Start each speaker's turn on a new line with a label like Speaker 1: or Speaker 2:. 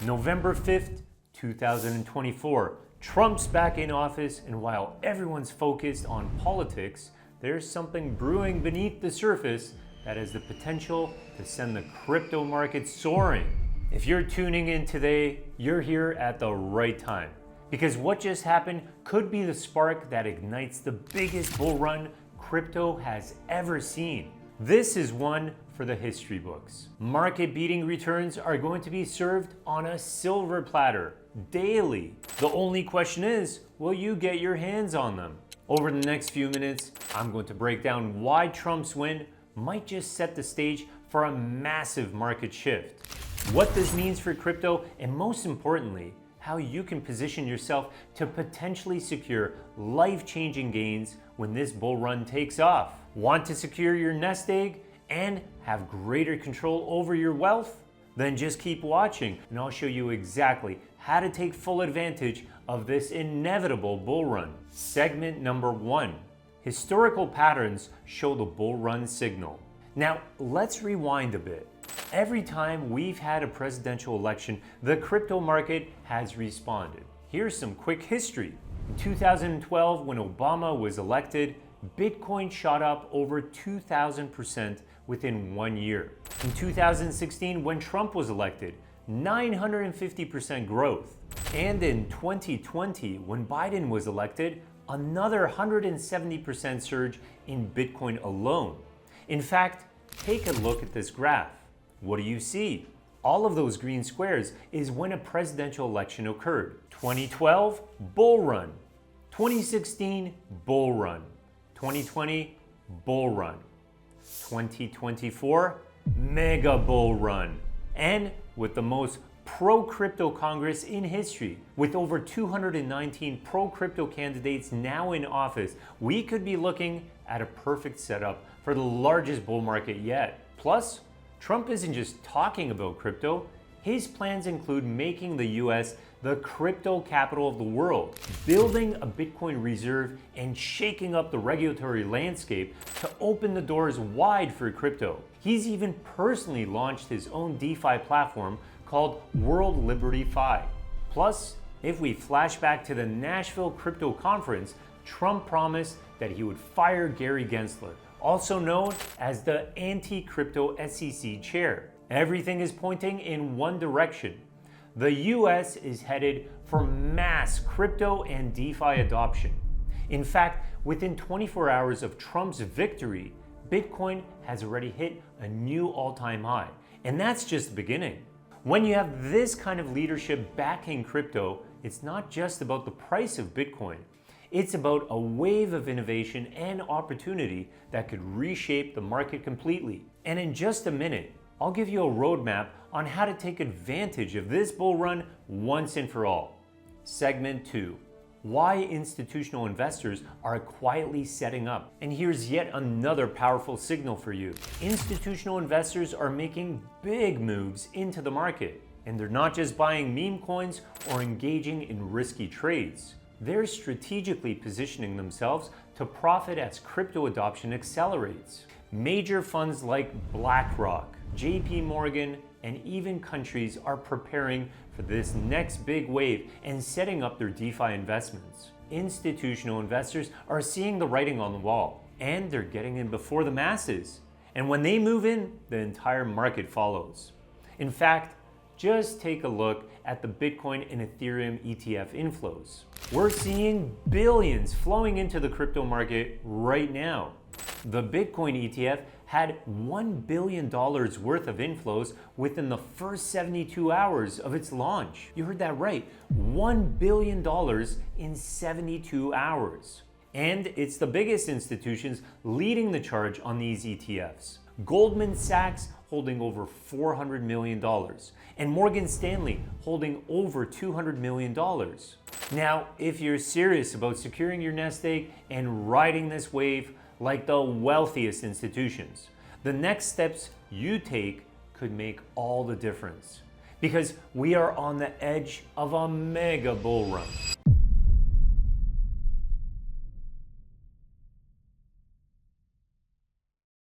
Speaker 1: November 5th, 2024. Trump's back in office, and while everyone's focused on politics, there's something brewing beneath the surface that has the potential to send the crypto market soaring. If you're tuning in today, you're here at the right time. Because what just happened could be the spark that ignites the biggest bull run crypto has ever seen. This is one for the history books. Market-beating returns are going to be served on a silver platter daily. The only question is, will you get your hands on them? Over the next few minutes, I'm going to break down why Trump's win might just set the stage for a massive market shift, what this means for crypto, and most importantly, how you can position yourself to potentially secure life-changing gains when this bull run takes off. Want to secure your nest egg and have greater control over your wealth? Then just keep watching and I'll show you exactly how to take full advantage of this inevitable bull run. Segment number 1. Historical patterns show the bull run signal. Now, let's rewind a bit. Every time we've had a presidential election, the crypto market has responded. Here's some quick history. In 2012, when Obama was elected, Bitcoin shot up over 2,000% within 1 year. In 2016, when Trump was elected, 950% growth. And in 2020, when Biden was elected, another 170% surge in Bitcoin alone. In fact, take a look at this graph. What do you see? All of those green squares is when a presidential election occurred. 2012, bull run. 2016, bull run. 2020, bull run. 2024, mega bull run. And with the most pro-crypto Congress in history, with over 219 pro-crypto candidates now in office, we could be looking at a perfect setup for the largest bull market yet. Plus, Trump isn't just talking about crypto. His plans include making the US the crypto capital of the world, building a Bitcoin reserve, and shaking up the regulatory landscape to open the doors wide for crypto. He's even personally launched his own DeFi platform called World Liberty Fi. Plus, if we flash back to the Nashville Crypto Conference, Trump promised that he would fire Gary Gensler, also known as the anti-crypto SEC chair. Everything is pointing in one direction. The US is headed for mass crypto and DeFi adoption. In fact, within 24 hours of Trump's victory, Bitcoin has already hit a new all-time high. And that's just the beginning. When you have this kind of leadership backing crypto, it's not just about the price of Bitcoin. It's about a wave of innovation and opportunity that could reshape the market completely. And in just a minute, I'll give you a roadmap on how to take advantage of this bull run once and for all. Segment 2. Why institutional investors are quietly setting up. And here's yet another powerful signal for you. Institutional investors are making big moves into the market. And they're not just buying meme coins or engaging in risky trades. They're strategically positioning themselves to profit as crypto adoption accelerates. Major funds like BlackRock, JP Morgan, and even countries are preparing for this next big wave and setting up their DeFi investments. Institutional investors are seeing the writing on the wall, and they're getting in before the masses. And when they move in, the entire market follows. In fact, just take a look at the Bitcoin and Ethereum ETF inflows. We're seeing billions flowing into the crypto market right now. The Bitcoin ETF had $1 billion worth of inflows within the first 72 hours of its launch. You heard that right, $1 billion in 72 hours. And it's the biggest institutions leading the charge on these ETFs. Goldman Sachs holding over $400 million, and Morgan Stanley holding over $200 million. Now, if you're serious about securing your nest egg and riding this wave like the wealthiest institutions, the next steps you take could make all the difference. Because we are on the edge of a mega bull run.